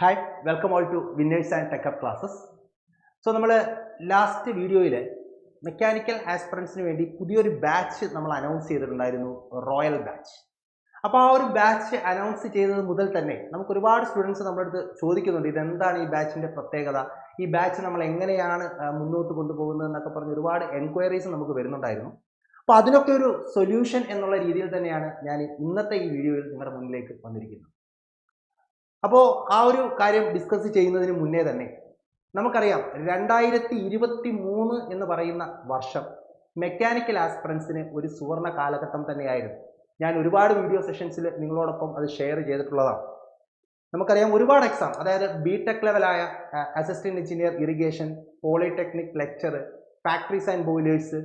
Hi welcome all to Winners and Techup classes. So നമ്മൾ last വീഡിയോയിൽ mechanical ആസ്പിറൻസിന് വേണ്ടി പുതിയൊരു ബാച്ച് നമ്മൾ അനൗൺസ് ചെയ്തിട്ടുണ്ടായിരുന്നു, റോയൽ ബാച്ച്. അപ്പോൾ ആ ഒരു ബാച്ച് അനൗൺസ് ചെയ്തത് മുതൽ തന്നെ നമുക്ക് ഒരുപാട് സ്റ്റുഡൻസ് നമ്മുടെ അടുത്ത് ചോദിക്കുന്നുണ്ട്, ഇതെന്താണ് ഈ ബാച്ചിൻ്റെ പ്രത്യേകത, ഈ ബാച്ച് നമ്മൾ എങ്ങനെയാണ് മുന്നോട്ട് കൊണ്ടുപോകുന്നത് എന്നൊക്കെ പറഞ്ഞ് ഒരുപാട് എൻക്വയറീസ് നമുക്ക് വരുന്നുണ്ടായിരുന്നു. അപ്പോൾ അതിനൊക്കെ ഒരു സൊല്യൂഷൻ എന്നുള്ള രീതിയിൽ തന്നെയാണ് ഞാൻ ഇന്നത്തെ ഈ വീഡിയോയിൽ നിങ്ങളുടെ മുന്നിലേക്ക് വന്നിരിക്കുന്നത്. അപ്പോൾ ആ ഒരു കാര്യം ഡിസ്കസ് ചെയ്യുന്നതിന് മുന്നേ തന്നെ നമുക്കറിയാം, 2023 എന്ന് പറയുന്ന വർഷം മെക്കാനിക്കൽ ആസ്പിറൻസിന് ഒരു സുവർണ കാലഘട്ടം തന്നെയായിരുന്നു. ഞാൻ ഒരുപാട് വീഡിയോ സെഷൻസിൽ നിങ്ങളോടൊപ്പം അത് ഷെയർ ചെയ്തിട്ടുള്ളതാണ്. നമുക്കറിയാം, ഒരുപാട് എക്സാം, അതായത് ബിടെക് ലെവലായ assistant engineer irrigation, polytechnic lecture, factories and boilers,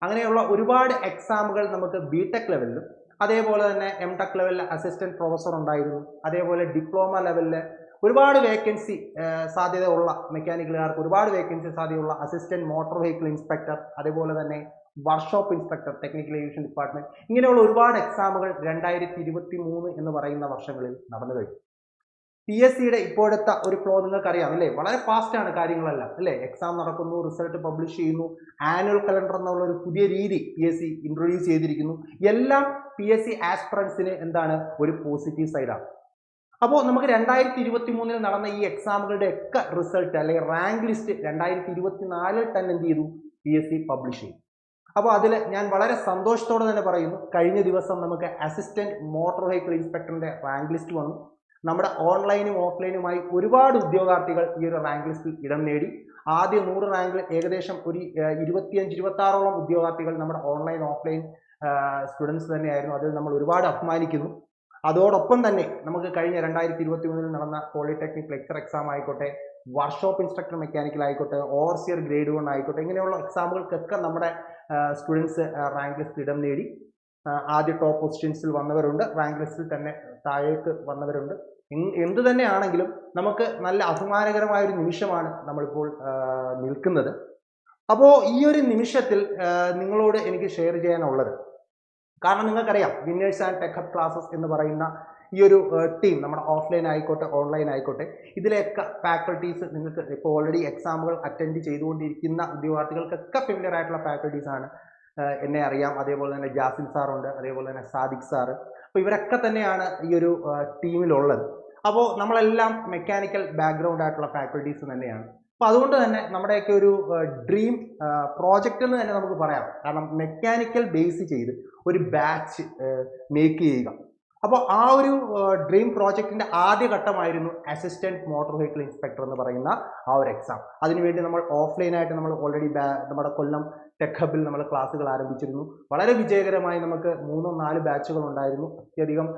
അങ്ങനെയുള്ള ഒരുപാട് എക്സാമുകൾ നമുക്ക് ബിടെക് ലെവലിലും അതേപോലെ തന്നെ ടെക് ലെവലിൽ അസിസ്റ്റന്റ് പ്രൊഫസർ ഉണ്ടായിരുന്നു. അതേപോലെ ഡിപ്ലോമ ലെവലിൽ ഒരുപാട് വേക്കൻസി സാധ്യത ഉള്ള മെക്കാനിക്കലുകാർക്ക് ഒരുപാട് വേക്കൻസി സാധ്യതയുള്ള അസിസ്റ്റന്റ് മോട്ടോർ വെഹിക്കിൾ ഇൻസ്പെക്ടർ, അതേപോലെ തന്നെ workshop inspector, technical aviation department, ഇങ്ങനെയുള്ള ഒരുപാട് എക്സാമുകൾ 2023 എന്ന് പറയുന്ന വർഷങ്ങളിൽ നടന്നു കഴിഞ്ഞു. PSCയുടെ ഇപ്പോഴത്തെ ഒരു ഫ്ലോ നിങ്ങൾക്കറിയാം അല്ലേ, വളരെ ഫാസ്റ്റാണ് കാര്യങ്ങളെല്ലാം അല്ലേ. എക്സാം നടക്കുന്നു, റിസൾട്ട് പബ്ലിഷ് ചെയ്യുന്നു, ആനുവൽ കലണ്ടർ എന്നുള്ള ഒരു പുതിയ രീതി PSC ഇൻട്രൊഡ്യൂസ് ചെയ്തിരിക്കുന്നു. എല്ലാം PSC ആസ്പിറൻസിന് എന്താണ്, ഒരു പോസിറ്റീവ് സൈഡാണ്. അപ്പോൾ നമുക്ക് 2023 നടന്ന ഈ എക്സാമുകളുടെ ഒക്കെ റിസൾട്ട് അല്ലെങ്കിൽ റാങ്ക് ലിസ്റ്റ് 2024 തന്നെ എന്ത് ചെയ്തു, PSC പബ്ലിഷ് ചെയ്തു. അപ്പോൾ അതിൽ ഞാൻ വളരെ സന്തോഷത്തോടെ തന്നെ പറയുന്നു, കഴിഞ്ഞ ദിവസം നമുക്ക് അസിസ്റ്റന്റ് മോട്ടോർ വെഹിക്കിൾ ഇൻസ്പെക്ടറിന്റെ റാങ്ക് ലിസ്റ്റ് വന്നു. നമ്മുടെ ഓൺലൈനും ഓഫ്ലൈനുമായി ഒരുപാട് ഉദ്യോഗാർത്ഥികൾ ഈ ഒരു റാങ്ക് ലിസ്റ്റിൽ ഇടം നേടി. ആദ്യ 100 റാങ്കിൽ ഏകദേശം ഒരു 25-26ഓളം ഉദ്യോഗാർത്ഥികൾ നമ്മുടെ ഓൺലൈൻ ഓഫ്ലൈൻ സ്റ്റുഡൻസ് തന്നെയായിരുന്നു. അതിൽ നമ്മൾ ഒരുപാട് അഭിമാനിക്കുന്നു. അതോടൊപ്പം തന്നെ നമുക്ക് കഴിഞ്ഞ 2023 നടന്ന പോളിടെക്നിക് ലെക്ചർ എക്സാം ആയിക്കോട്ടെ, വർക്ക്ഷോപ്പ് ഇൻസ്ട്രക്ടർ മെക്കാനിക്കൽ ആയിക്കോട്ടെ, ഓവർസിയർ ഗ്രേഡ് 1 ആയിക്കോട്ടെ, ഇങ്ങനെയുള്ള എക്സാമുകൾക്കൊക്കെ നമ്മുടെ സ്റ്റുഡൻസ് റാങ്ക് ലിസ്റ്റ് ഇടം നേടി. ആദ്യ ടോപ്പ് പൊസിഷൻസിൽ വന്നവരുണ്ട്, റാങ്ക് ലിസ്റ്റിൽ തന്നെ താഴേക്ക് വന്നവരുണ്ട്. എന്തു തന്നെയാണെങ്കിലും നമുക്ക് നല്ല അഭിമാനകരമായ ഒരു നിമിഷമാണ് നമ്മളിപ്പോൾ നിൽക്കുന്നത്. അപ്പോൾ ഈ ഒരു നിമിഷത്തിൽ നിങ്ങളോട് എനിക്ക് ഷെയർ ചെയ്യാനുള്ളത്, കാരണം നിങ്ങൾക്കറിയാം, വിന്നേഴ്സ് ആൻഡ് ടെക്കപ്പ് ക്ലാസ്സസ് എന്ന് പറയുന്ന ഈ ഒരു ടീം നമ്മുടെ ഓഫ്ലൈൻ ആയിക്കോട്ടെ ഓൺലൈൻ ആയിക്കോട്ടെ, ഇതിലെയൊക്കെ ഫാക്കൾട്ടീസ് നിങ്ങൾക്ക് ഇപ്പോൾ ഓൾറെഡി എക്സാമുകൾ അറ്റൻഡ് ചെയ്തുകൊണ്ടിരിക്കുന്ന ഉദ്യോഗാർത്ഥികൾക്കൊക്കെ ഫെമിലിയർ ആയിട്ടുള്ള ഫാക്കൾട്ടീസാണ്. എന്നെ അറിയാം, അതേപോലെ തന്നെ ജാസിൽ സാറുണ്ട്, അതേപോലെ തന്നെ സാദിഖ് സാറ്. അപ്പോൾ ഇവരൊക്കെ തന്നെയാണ് ഈ ഒരു ടീമിലുള്ളത്. അപ്പോൾ നമ്മളെല്ലാം മെക്കാനിക്കൽ ബാക്ക്ഗ്രൗണ്ട് ആയിട്ടുള്ള ഫാക്കൾട്ടീസ് തന്നെയാണ്. അപ്പോൾ അതുകൊണ്ട് തന്നെ നമ്മുടെയൊക്കെ ഒരു ഡ്രീം പ്രോജക്റ്റ് എന്ന് തന്നെ നമുക്ക് പറയാം. കാരണം മെക്കാനിക്കൽ ബേസ് ചെയ്ത് ഒരു ബാച്ച് മേക്ക് ചെയ്യുക. അപ്പോൾ ആ ഒരു ഡ്രീം പ്രോജക്റ്റിൻ്റെ ആദ്യ ഘട്ടമായിരുന്നു അസിസ്റ്റന്റ് മോട്ടോർ വെഹിക്കിൾ ഇൻസ്പെക്ടർ എന്ന് പറയുന്ന ആ ഒരു എക്സാം. അതിനുവേണ്ടി നമ്മൾ ഓഫ്ലൈനായിട്ട് നമ്മൾ ഓൾറെഡി നമ്മുടെ കൊല്ലം ടെക് ഹബിൽ നമ്മൾ ക്ലാസ്സുകൾ ആരംഭിച്ചിരുന്നു. വളരെ വിജയകരമായി നമുക്ക് 3-4 ബാച്ചുകൾ ഉണ്ടായിരുന്നു. അത്യധികം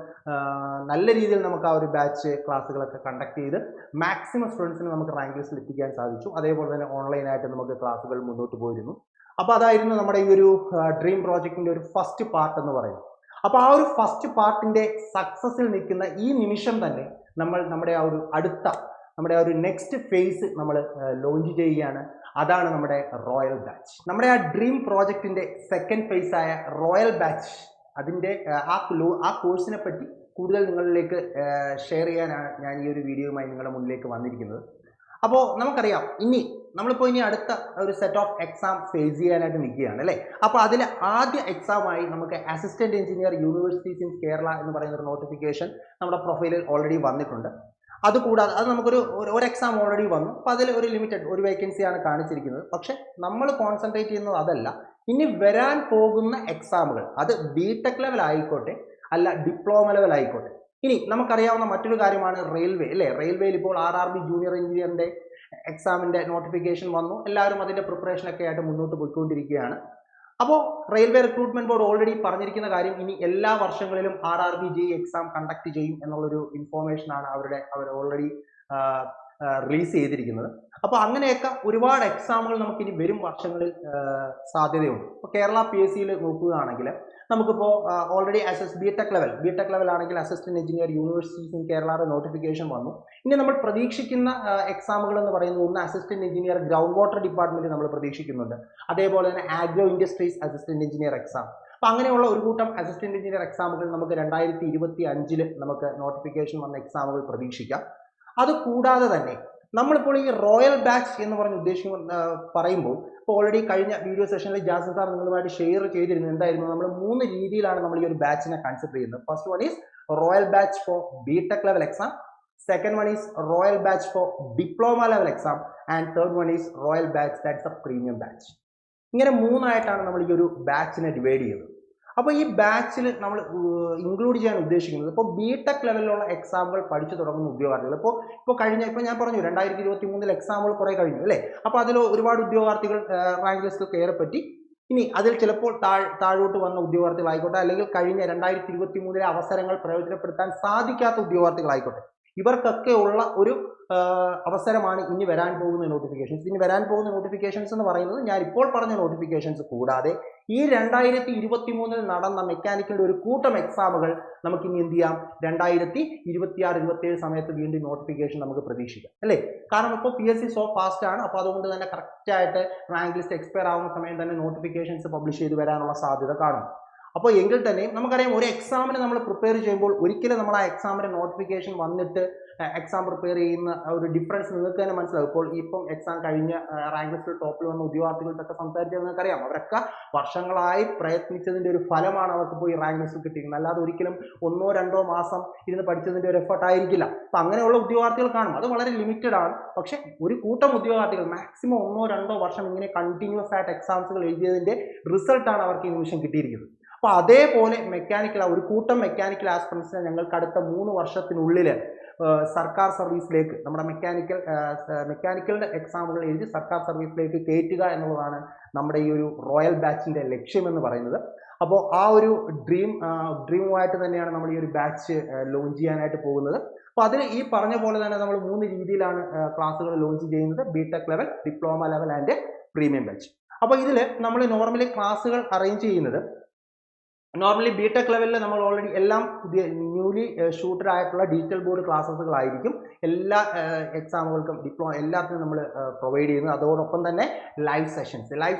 നല്ല രീതിയിൽ നമുക്ക് ആ ഒരു ബാച്ച് ക്ലാസ്സുകളൊക്കെ കണ്ടക്ട് ചെയ്ത് മാക്സിമം സ്റ്റുഡൻസിന് നമുക്ക് റാങ്ക് ലിസ്റ്റിൽ എത്തിക്കാൻ സാധിച്ചു. അതേപോലെ തന്നെ ഓൺലൈനായിട്ട് നമുക്ക് ക്ലാസ്സുകൾ മുന്നോട്ട് പോയിരുന്നു. അപ്പോൾ അതായിരുന്നു നമ്മുടെ ഈ ഒരു ഡ്രീം പ്രോജക്റ്റിൻ്റെ ഒരു ഫസ്റ്റ് പാർട്ട് എന്ന് പറയുന്നത്. അപ്പോൾ ആ ഒരു ഫസ്റ്റ് പാർട്ടിൻ്റെ സക്സസിൽ നിൽക്കുന്ന ഈ നിമിഷം തന്നെ നമ്മൾ നമ്മുടെ ആ ഒരു നെക്സ്റ്റ് ഫേസ് നമ്മൾ ലോഞ്ച് ചെയ്യുകയാണ്. അതാണ് നമ്മുടെ റോയൽ ബാച്ച്. നമ്മുടെ ആ ഡ്രീം പ്രോജക്റ്റിൻ്റെ സെക്കൻഡ് ഫേസായ റോയൽ ബാച്ച്, അതിൻ്റെ ആ കോഴ്സിനെ പറ്റി കൂടുതൽ നിങ്ങളിലേക്ക് ഷെയർ ചെയ്യാനാണ് ഞാൻ ഈ ഒരു വീഡിയോയുമായി നിങ്ങളുടെ മുന്നിലേക്ക് വന്നിരിക്കുന്നത്. അപ്പോൾ നമുക്കറിയാം, നമ്മളിപ്പോൾ ഇനി അടുത്ത ഒരു സെറ്റ് ഓഫ് എക്സാം ഫേസ് ചെയ്യാനായിട്ട് നിൽക്കുകയാണ് അല്ലേ. അപ്പോൾ അതിൽ ആദ്യ എക്സാമായി നമുക്ക് assistant engineer universities in Kerala എന്ന് പറയുന്ന ഒരു നോട്ടിഫിക്കേഷൻ നമ്മുടെ പ്രൊഫൈലിൽ ഓൾറെഡി വന്നിട്ടുണ്ട്. അതുകൂടാതെ അത് നമുക്കൊരു എക്സാം ഓൾറെഡി വന്നു. അപ്പോൾ അതിൽ ഒരു ലിമിറ്റഡ് ഒരു വേക്കൻസിയാണ് കാണിച്ചിരിക്കുന്നത്. പക്ഷെ നമ്മൾ കോൺസെൻട്രേറ്റ് ചെയ്യുന്നത് അതല്ല, ഇനി വരാൻ പോകുന്ന എക്സാമുകൾ, അത് ബിടെക് ലെവൽ ആയിക്കോട്ടെ അല്ല ഡിപ്ലോമ ലെവൽ ആയിക്കോട്ടെ. ഇനി നമുക്കറിയാവുന്ന മറ്റൊരു കാര്യമാണ് റെയിൽവേ അല്ലേ. റെയിൽവേയിൽ ഇപ്പോൾ RRB ജൂനിയർ എഞ്ചിനീയറിൻ്റെ എക്സാമിൻ്റെ നോട്ടിഫിക്കേഷൻ വന്നു. എല്ലാവരും അതിൻ്റെ പ്രിപ്പറേഷനൊക്കെ ആയിട്ട് മുന്നോട്ട് പോയിക്കൊണ്ടിരിക്കുകയാണ്. അപ്പോൾ റെയിൽവേ റിക്രൂട്ട്മെന്റ് ബോർഡ് ഓൾറെഡി പറഞ്ഞിരിക്കുന്ന കാര്യം, ഇനി എല്ലാ വർഷങ്ങളിലും RRB JEE എക്സാം കണ്ടക്ട് ചെയ്യും എന്നുള്ളൊരു ഇൻഫോർമേഷനാണ് അവർ ഓൾറെഡി റിലീസ് ചെയ്തിരിക്കുന്നത്. അപ്പോൾ അങ്ങനെയൊക്കെ ഒരുപാട് എക്സാമുകൾ നമുക്കിനി വരും വർഷങ്ങളിൽ സാധ്യതയുണ്ട്. ഇപ്പോൾ കേരള PSCയിൽ നോക്കുകയാണെങ്കിൽ നമുക്കിപ്പോൾ ഓൾറെഡി ബിടെക് ലെവൽ ആണെങ്കിൽ അസിസ്റ്റന്റ് എഞ്ചിനീയർ യൂണിവേഴ്സിറ്റീസ് ഇൻ കേരളയുടെ നോട്ടിഫിക്കേഷൻ വന്നു. ഇനി നമ്മൾ പ്രതീക്ഷിക്കുന്ന എക്സാമുകൾ എന്ന് പറയുന്നത്, ഒന്ന് assistant engineer ground water department നമ്മൾ പ്രതീക്ഷിക്കുന്നുണ്ട്. അതേപോലെ തന്നെ agro industries assistant engineer exam. അപ്പോൾ അങ്ങനെയുള്ള ഒരു കൂട്ടം അസിസ്റ്റന്റ് എഞ്ചിനീയർ എക്സാമുകൾ നമുക്ക് 2025 നമുക്ക് നോട്ടിഫിക്കേഷൻ വന്ന എക്സാമുകൾ പ്രതീക്ഷിക്കാം. അത് കൂടാതെ തന്നെ നമ്മളിപ്പോൾ ഈ റോയൽ ബാച്ച് എന്ന് പറഞ്ഞ് പറയുമ്പോൾ ഇപ്പോൾ ഓൾറെഡി കഴിഞ്ഞ വീഡിയോ സെഷനിൽ ജാസിൻ സാർ നിങ്ങളുമായിട്ട് ഷെയർ ചെയ്തിരുന്നു. എന്തായിരുന്നു, നമ്മൾ 3 രീതിയിലാണ് നമ്മൾ ഈ ഒരു ബാച്ചിനെ കൺസിഡർ ചെയ്യുന്നത്. First one is royal batch for BTech level exam, second one is royal batch for diploma level exam, and third one is royal batch, that's a premium batch. ഇങ്ങനെ 3 ആയിട്ടാണ് നമ്മൾ ഈ ഒരു ബാച്ചിനെ ഡിവൈഡ് ചെയ്യുന്നത്. അപ്പോൾ ഈ ബാച്ചിൽ നമ്മൾ ഇൻക്ലൂഡ് ചെയ്യാൻ ഉദ്ദേശിക്കുന്നത് ഇപ്പോൾ ബിടെക് ലെവലിലുള്ള എക്സാമുകൾ പഠിച്ചു തുടങ്ങുന്ന ഉദ്യോഗാർത്ഥികൾ ഇപ്പോൾ ഞാൻ പറഞ്ഞു 2023 എക്സാമുകൾ കുറേ കഴിഞ്ഞു അല്ലേ. അപ്പോൾ അതിൽ ഒരുപാട് ഉദ്യോഗാർത്ഥികൾ റാങ്ക് ലിസ്റ്റിൽ കയറി പറ്റി. ഇനി അതിൽ ചിലപ്പോൾ താഴോട്ട് വന്ന ഉദ്യോഗാർത്ഥികളായിക്കോട്ടെ, അല്ലെങ്കിൽ കഴിഞ്ഞ 2023 അവസരങ്ങൾ പ്രയോജനപ്പെടുത്താൻ സാധിക്കാത്ത ഉദ്യോഗാർത്ഥികളായിക്കോട്ടെ, ഇവർക്കൊക്കെ ഉള്ള ഒരു അവസരമാണ് ഇനി വരാൻ പോകുന്ന നോട്ടിഫിക്കേഷൻസ്. ഇനി വരാൻ പോകുന്ന നോട്ടിഫിക്കേഷൻസ് എന്ന് പറയുന്നത് ഞാൻ ഇപ്പോൾ പറഞ്ഞ നോട്ടിഫിക്കേഷൻസ് കൂടാതെ ഈ 2023 നടന്ന മെക്കാനിക്കലിൻ്റെ ഒരു കൂട്ടം എക്സാമുകൾ നമുക്ക് ഇനി എന്ത് ചെയ്യാം, 2026-27 സമയത്ത് വീണ്ടും നോട്ടിഫിക്കേഷൻ നമുക്ക് പ്രതീക്ഷിക്കാം അല്ലേ. കാരണം ഇപ്പോൾ PSC സോ ഫാസ്റ്റ് ആണ്. അപ്പോൾ അതുകൊണ്ട് തന്നെ കറക്റ്റായിട്ട് റാങ്ക് ലിസ്റ്റ് എക്സ്പയർ ആവുന്ന സമയം തന്നെ നോട്ടിഫിക്കേഷൻസ് പബ്ലിഷ് ചെയ്ത് വരാനുള്ള സാധ്യത കാണും. അപ്പോൾ എങ്കിൽ തന്നെയും നമുക്കറിയാം, ഒരു എക്സാമിന് നമ്മൾ പ്രിപ്പയർ ചെയ്യുമ്പോൾ ഒരിക്കലും നമ്മൾ ആ എക്സാമിന് നോട്ടിഫിക്കേഷൻ വന്നിട്ട് എക്സാം പ്രിപ്പയർ ചെയ്യുന്ന ഒരു ഡിഫറൻസ് നിങ്ങൾക്ക് തന്നെ മനസ്സിലാവും. ഇപ്പോൾ ഇപ്പം എക്സാം കഴിഞ്ഞ റാങ്ക് ലിസ്റ്റിൽ ടോപ്പിൽ വന്ന ഉദ്യോഗാർത്ഥികൾക്കൊക്കെ സംസാരിച്ചാൽ നിങ്ങൾക്കറിയാം, അവരൊക്കെ വർഷങ്ങളായി പ്രയത്നിച്ചതിൻ്റെ ഒരു ഫലമാണ് അവർക്ക് പോയി റാങ്ക് ലിസ്റ്റിൽ കിട്ടിയിരിക്കുന്നത്. അല്ലാതെ ഒരിക്കലും 1-2 മാസം ഇരുന്ന് പഠിച്ചതിൻ്റെ ഒരു എഫർട്ട് ആയിരിക്കില്ല. അപ്പം അങ്ങനെയുള്ള ഉദ്യോഗാർത്ഥികൾ കാണും, അത് വളരെ ലിമിറ്റഡ് ആണ്. പക്ഷേ ഒരു കൂട്ടം ഉദ്യോഗാർത്ഥികൾ മാക്സിമം 1-2 വർഷം ഇങ്ങനെ കണ്ടിന്യൂസ് ആയിട്ട് എക്സാംസുകൾ എഴുതിയതിൻ്റെ റിസൾട്ടാണ് അവർക്ക് ഈ നിമിഷം കിട്ടിയിരിക്കുന്നത്. അപ്പോൾ അതേപോലെ ഒരു കൂട്ടം മെക്കാനിക്കൽ ആസ്പിറൻസിനെ ഞങ്ങൾക്ക് അടുത്ത 3 വർഷത്തിനുള്ളിൽ സർക്കാർ സർവീസിലേക്ക്, നമ്മുടെ മെക്കാനിക്കലിൻ്റെ എക്സാമുകൾ എഴുതി സർക്കാർ സർവീസിലേക്ക് കയറ്റുക എന്നുള്ളതാണ് നമ്മുടെ ഈ ഒരു റോയൽ ബാച്ചിൻ്റെ ലക്ഷ്യമെന്ന് പറയുന്നത്. അപ്പോൾ ആ ഒരു ഡ്രീമുമായിട്ട് തന്നെയാണ് നമ്മൾ ഈ ഒരു ബാച്ച് ലോഞ്ച് ചെയ്യാനായിട്ട് പോകുന്നത്. അപ്പോൾ അതിൽ ഈ പറഞ്ഞ പോലെ തന്നെ നമ്മൾ 3 രീതിയിലാണ് ക്ലാസ്സുകൾ ലോഞ്ച് ചെയ്യുന്നത്: BTech level, diploma level and premium batch. അപ്പോൾ ഇതിൽ നമ്മൾ നോർമലി ക്ലാസ്സുകൾ അറേഞ്ച് ചെയ്യുന്നത്, നോർമലി ബിടെക് ലെവലിൽ നമ്മൾ ഓൾറെഡി എല്ലാം ന്യൂലി ഷൂട്ടഡ് ആയിട്ടുള്ള ഡീറ്റെയിൽ ബോർഡ് ക്ലാസ്സുകളായിരിക്കും എല്ലാ എക്സാമുകൾക്കും എല്ലാത്തിനും നമ്മൾ പ്രൊവൈഡ് ചെയ്യുന്നത്. അതോടൊപ്പം തന്നെ ലൈവ്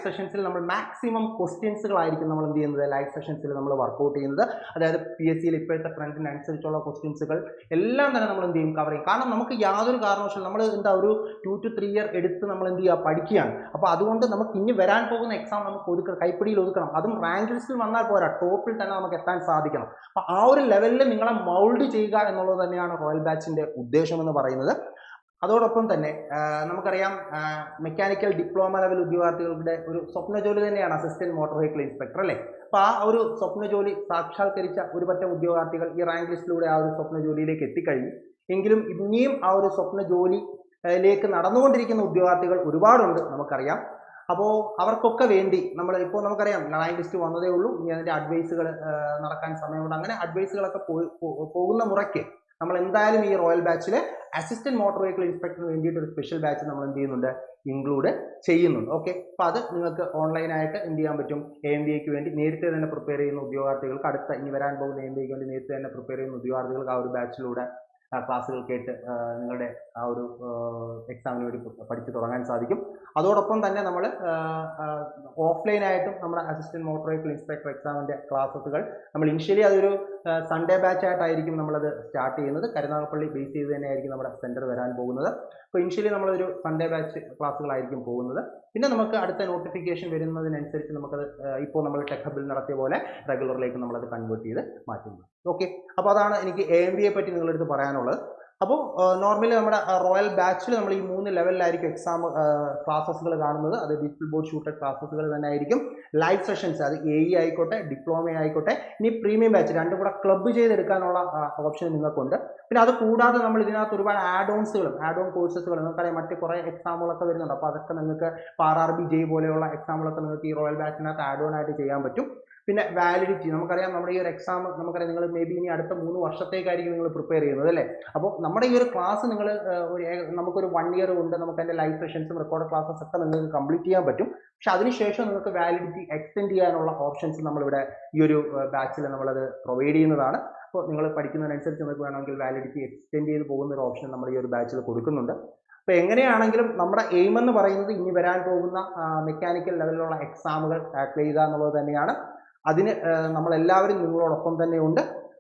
സെഷൻസിൽ നമ്മൾ മാക്സിമം ക്വസ്റ്റ്യൻസുകളായിരിക്കും നമ്മൾ എന്ത് ചെയ്യുന്നത്, ലൈവ് സെഷൻസിൽ നമ്മൾ വർക്കൗട്ട് ചെയ്യുന്നത്. അതായത് PSCയിൽ ഇപ്പോഴത്തെ ട്രെൻഡിനനുസരിച്ചുള്ള ക്വസ്റ്റ്യൻസുകൾ എല്ലാം തന്നെ നമ്മൾ എന്ത് ചെയ്യും, കവർ ചെയ്യും. കാരണം നമുക്ക് യാതൊരു കാരണവശാലും നമ്മൾ ഒരു 2 to 3 ഇയർ എടുത്ത് നമ്മൾ എന്ത് ചെയ്യുക, പഠിക്കുകയാണ്. അപ്പോൾ അതുകൊണ്ട് നമുക്ക് ഇനി വരാൻ പോകുന്ന എക്സാം നമുക്ക് കൈപ്പിടിയിൽ ഒതുക്കണം. അതും റാങ്ക് ലിസ്റ്റിൽ വന്നാൽ പോരാ, ടോപ്പിൽ തന്നെ നമുക്ക് എത്താൻ സാധിക്കണം. അപ്പോൾ ആ ഒരു ലെവലിൽ നിങ്ങളെ മൗൾഡ് ചെയ്യുക എന്നുള്ളത് തന്നെയാണ് റോയൽ ബാച്ചിൻ്റെ ഉദ്ദേശം എന്ന് പറയുന്നത്. അതോടൊപ്പം തന്നെ നമുക്കറിയാം, മെക്കാനിക്കൽ ഡിപ്ലോമ ലെവൽ ഉദ്യോഗാർത്ഥികളുടെ ഒരു സ്വപ്ന ജോലി തന്നെയാണ് അസിസ്റ്റന്റ് മോട്ടോർ വെഹിക്കിൾ ഇൻസ്പെക്ടർ അല്ലേ. അപ്പോൾ ആ ഒരു സ്വപ്ന ജോലി സാക്ഷാത്കരിച്ച ഒരു പറ്റം ഉദ്യോഗാർത്ഥികൾ ഈ റാങ്ക് ലിസ്റ്റിലൂടെ ആ ഒരു സ്വപ്ന ജോലിയിലേക്ക് എത്തിക്കഴിഞ്ഞു. എങ്കിലും ഇനിയും ആ ഒരു സ്വപ്ന ജോലിയിലേക്ക് നടന്നുകൊണ്ടിരിക്കുന്ന ഉദ്യോഗാർത്ഥികൾ ഒരുപാടുണ്ട്, നമുക്കറിയാം. അപ്പോൾ അവർക്കൊക്കെ വേണ്ടി നമുക്കറിയാം, റാങ്ക് ലിസ്റ്റ് വന്നതേ ഉള്ളൂ, ഇനി അതിൻ്റെ അഡ്വൈസുകൾ നടക്കാൻ സമയമുണ്ട്. അങ്ങനെ അഡ്വൈസുകളൊക്കെ പോകുന്ന മുറയ്ക്ക് നമ്മൾ എന്തായാലും ഈ റോയൽ ബാച്ചിൽ അസിസ്റ്റന്റ് മോട്ടോർ വെഹിക്കിൾ ഇൻസ്പെക്ടറിന് വേണ്ടിയിട്ട് ഒരു സ്പെഷ്യൽ ബാച്ച് നമ്മൾ എന്ത് ചെയ്യുന്നുണ്ട്, ഇൻക്ലൂഡ് ചെയ്യുന്നുണ്ട്. ഓക്കെ, അപ്പോൾ അത് നിങ്ങൾക്ക് ഓൺലൈനായിട്ട് എന്ത് ചെയ്യാൻ പറ്റും, AMVAക്ക് വേണ്ടി നേരത്തെ തന്നെ പ്രിപ്പയർ ചെയ്യുന്ന ഉദ്യോഗാർത്ഥികൾക്ക്, ഇനി വരാൻ പോകുന്ന AMVAക്ക് വേണ്ടി നേരത്തെ തന്നെ പ്രിപ്പയർ ചെയ്യുന്ന ഉദ്യോഗാർത്ഥികൾക്ക് ആ ഒരു ബാച്ചിലൂടെ ക്ലാസ്സുകൾ കേട്ട് നിങ്ങളുടെ ആ ഒരു എക്സാമിന് വേണ്ടി പഠിച്ചു തുടങ്ങാൻ സാധിക്കും. അതോടൊപ്പം തന്നെ നമ്മൾ ഓഫ്ലൈനായിട്ടും നമ്മുടെ അസിസ്റ്റന്റ് മോട്ടോർ വെഹിക്കിൾ ഇൻസ്പെക്ടർ എക്സാമിൻ്റെ ക്ലാസ്സുകൾ നമ്മൾ ഇനിഷ്യലി അതൊരു സൺഡേ ബാച്ചായിട്ടായിരിക്കും നമ്മളത് സ്റ്റാർട്ട് ചെയ്യുന്നത്. കരുനാഗപ്പള്ളി ബേസ് ചെയ്ത് തന്നെയായിരിക്കും നമ്മുടെ സെൻറ്റർ വരാൻ പോകുന്നത്. അപ്പോൾ ഇനിഷ്യലി നമ്മളൊരു സൺഡേ ബാച്ച് ക്ലാസ്സുകളായിരിക്കും പോകുന്നത്. പിന്നെ നമുക്ക് അടുത്ത നോട്ടിഫിക്കേഷൻ വരുന്നതിനനുസരിച്ച് നമുക്കത് ഇപ്പോൾ നമ്മൾ ടെക് ഹബിൽ നടത്തിയ പോലെ റെഗുലറിലേക്ക് നമ്മളത് കൺവേർട്ട് ചെയ്ത് മാറ്റുന്നത്. ഓക്കെ, അപ്പോൾ അതാണ് എനിക്ക് AMVയെ പറ്റി നിങ്ങളുടെ അടുത്ത് പറയാനുള്ളത്. അപ്പോൾ നോർമലി നമ്മുടെ റോയൽ ബാച്ചിൽ നമ്മൾ ഈ 3 ലെവലിലായിരിക്കും എക്സാം ക്ലാസ്സുകൾ കാണുന്നത്. അത് ഡിജിറ്റൽ ബോർഡ് ഷൂട്ടഡ് ക്ലാസ്സുകൾ തന്നെ ആയിരിക്കും. ലൈവ് സെഷൻസ്, അത് AE ആയിക്കോട്ടെ, ഡിപ്ലോമ ആയിക്കോട്ടെ, ഇനി പ്രീമിയം ബാച്ച് രണ്ടും കൂടെ ക്ലബ്ബ് ചെയ്തെടുക്കാനുള്ള ഓപ്ഷൻ നിങ്ങൾക്കുണ്ട്. പിന്നെ അത് കൂടാതെ നമ്മൾ ഇതിനകത്ത് ഒരുപാട് ആഡ് ഓൺ കോഴ്സസുകൾ നിങ്ങൾക്കറിയാം, മറ്റ് കുറേ എക്സാമുകളൊക്കെ വരുന്നുണ്ട്. അപ്പോൾ അതൊക്കെ നിങ്ങൾക്ക് RRB JEE പോലെയുള്ള എക്സാമുകളൊക്കെ നിങ്ങൾക്ക് ഈ റോയൽ ബാച്ചിനകത്ത് ആഡ് ഓൺ ആയിട്ട് ചെയ്യാൻ പറ്റും. പിന്നെ വാലിഡിറ്റി, നമുക്കറിയാം നമ്മുടെ ഈ ഒരു എക്സാം നമുക്കറിയാം നിങ്ങൾ മേ ബി ഇനി അടുത്ത 3 വർഷത്തേക്കായിരിക്കും നിങ്ങൾ പ്രിപ്പയർ ചെയ്യുന്നത് അല്ലേ. അപ്പോൾ നമ്മുടെ ഈ ഒരു ക്ലാസ് നമുക്കൊരു 1 ഇയർ കൊണ്ട് നമുക്ക് അതിൻ്റെ ലൈവ് സെഷൻസും റെക്കോർഡ് ക്ലാസ്സസ് ഒക്കെ നിങ്ങൾക്ക് കംപ്ലീറ്റ് ചെയ്യാൻ പറ്റും. പക്ഷെ അതിനുശേഷം നിങ്ങൾക്ക് വാലിഡിറ്റി എക്സ്റ്റെൻഡ് ചെയ്യാനുള്ള ഓപ്ഷൻസ് നമ്മളിവിടെ ഈ ഒരു ബാച്ചിൽ നമ്മളത് പ്രൊവൈഡ് ചെയ്യുന്നതാണ്. അപ്പോൾ നിങ്ങൾ പഠിക്കുന്നതിനനുസരിച്ച് നിങ്ങൾക്ക് വേണമെങ്കിൽ വാലിഡിറ്റി എക്സ്റ്റെൻഡ് ചെയ്ത് പോകുന്ന ഒരു ഓപ്ഷൻ നമ്മൾ ഈ ഒരു ബാച്ചിൽ കൊടുക്കുന്നുണ്ട്. അപ്പോൾ എങ്ങനെയാണെങ്കിലും നമ്മുടെ എയിം എന്ന് പറയുന്നത് ഇനി വരാൻ പോകുന്ന മെക്കാനിക്കൽ ലെവലിലുള്ള എക്സാമുകൾ ടാക്കിൾ ചെയ്യുക എന്നുള്ളത് തന്നെയാണ്. അതിന് നമ്മളെല്ലാവരും നിങ്ങളോടൊപ്പം തന്നെ ഉണ്ട്.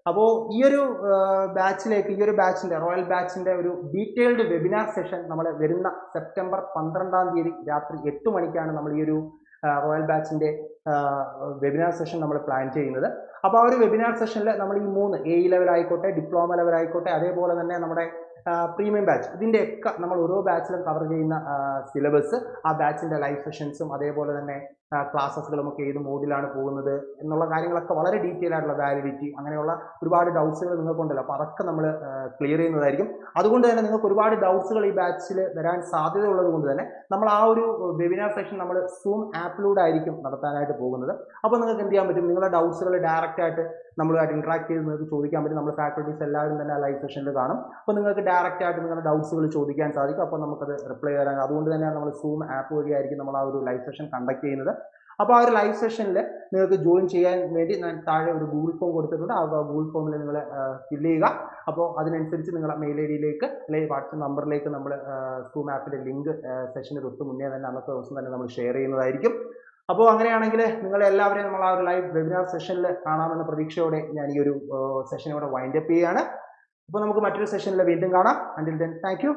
അപ്പോൾ ഈ ഒരു ബാച്ചിലേക്ക്, ഈ ഒരു ബാച്ചിൻ്റെ, റോയൽ ബാച്ചിൻ്റെ ഒരു ഡീറ്റെയിൽഡ് വെബിനാർ സെഷൻ നമ്മൾ വരുന്ന സെപ്റ്റംബർ 12-ാം തീയതി രാത്രി 8 മണിക്കാണ് നമ്മൾ ഈ ഒരു റോയൽ ബാച്ചിൻ്റെ വെബിനാർ സെഷൻ നമ്മൾ പ്ലാൻ ചെയ്യുന്നത്. അപ്പോൾ ആ ഒരു വെബിനാർ സെഷനിൽ നമ്മൾ ഈ 3 AE ലെവൽ ആയിക്കോട്ടെ, ഡിപ്ലോമ ലെവൽ ആയിക്കോട്ടെ, അതേപോലെ തന്നെ നമ്മുടെ പ്രീമിയം ബാച്ച്, ഇതിൻ്റെയൊക്കെ നമ്മൾ ഓരോ ബാച്ചിലും കവർ ചെയ്യുന്ന സിലബസ്, ആ ബാച്ചിൻ്റെ ലൈവ് സെഷൻസും അതേപോലെ തന്നെ ക്ലാസ്സസുകളും ഒക്കെ ഏത് മോഡിലാണ് പോകുന്നത് എന്നുള്ള കാര്യങ്ങളൊക്കെ വളരെ ഡീറ്റെയിൽ ആയിട്ടുള്ള വാലിഡിറ്റി, അങ്ങനെയുള്ള ഒരുപാട് ഡൗട്ട്സുകൾ നിങ്ങൾക്കുണ്ടല്ലോ. അപ്പോൾ അതൊക്കെ നമ്മൾ ക്ലിയർ ചെയ്യുന്നതായിരിക്കും. അതുകൊണ്ട് തന്നെ നിങ്ങൾക്ക് ഒരുപാട് ഡൗട്ട്സുകൾ ഈ ബാച്ചിൽ വരാൻ സാധ്യതയുള്ളത് കൊണ്ട് തന്നെ നമ്മൾ ആ ഒരു വെബിനാർ സെഷൻ നമ്മൾ സൂം ആപ്പിലൂടെ ആയിരിക്കും നടത്താനായിട്ട് പോകുന്നത്. അപ്പോൾ നിങ്ങൾക്ക് എന്ത് ചെയ്യാൻ പറ്റും, നിങ്ങളുടെ ഡൗട്ട്സുകൾ ഡയറക്റ്റ് ആയിട്ട് നമ്മളുമായിട്ട് ഇൻട്രാക്ട് ചെയ്ത് നിങ്ങൾക്ക് ചോദിക്കാൻ പറ്റും. നമ്മൾ ഫാക്കൽറ്റീസ് എല്ലാവരും തന്നെ ആ ലൈവ് സെഷനിൽ കാണും. അപ്പോൾ നിങ്ങൾക്ക് ഡയറക്റ്റ് ആയിട്ട് നിങ്ങളുടെ ഡൗട്ട്സുകൾ ചോദിക്കാൻ സാധിക്കും. അപ്പോൾ നമുക്കത് റിപ്ലൈ തരാൻ, അതുകൊണ്ട് തന്നെയാണ് നമ്മൾ സൂം ആപ്പ് വഴിയായിരിക്കും നമ്മൾ ആ ഒരു ലൈവ് സെഷൻ കണ്ടക്ട് ചെയ്യുന്നത്. അപ്പോൾ ആ ഒരു ലൈവ് സെഷനിൽ നിങ്ങൾക്ക് ജോയിൻ ചെയ്യാൻ വേണ്ടി ഞാൻ താഴെ ഒരു ഗൂഗിൾ ഫോം കൊടുത്തിട്ടുണ്ട്. ആ ഗൂഗിൾ ഫോമിൽ നിങ്ങൾ ഫില്ല് ചെയ്യുക. അപ്പോൾ അതിനനുസരിച്ച് നിങ്ങളുടെ മെയിൽ ID-യിലേക്ക് അല്ലെങ്കിൽ വാട്സപ്പ് നമ്പറിലേക്ക് നമ്മൾ സൂം ആപ്പിൻ്റെ ലിങ്ക് സെഷന് തൊട്ട് മുന്നേ തന്നെ അന്നത്തെ ദിവസം തന്നെ നമ്മൾ ഷെയർ ചെയ്യുന്നതായിരിക്കും. അപ്പോൾ അങ്ങനെയാണെങ്കിൽ നിങ്ങളെല്ലാവരെയും നമ്മൾ ആ ഒരു ലൈവ് വെബിനാർ സെഷനിൽ കാണാമെന്ന പ്രതീക്ഷയോടെ ഞാൻ ഈ ഒരു സെഷൻ ഇവിടെ വൈൻഡപ്പ് ചെയ്യുകയാണ്. അപ്പോൾ നമുക്ക് മറ്റൊരു സെഷനിൽ വീണ്ടും കാണാം. Until then thank you.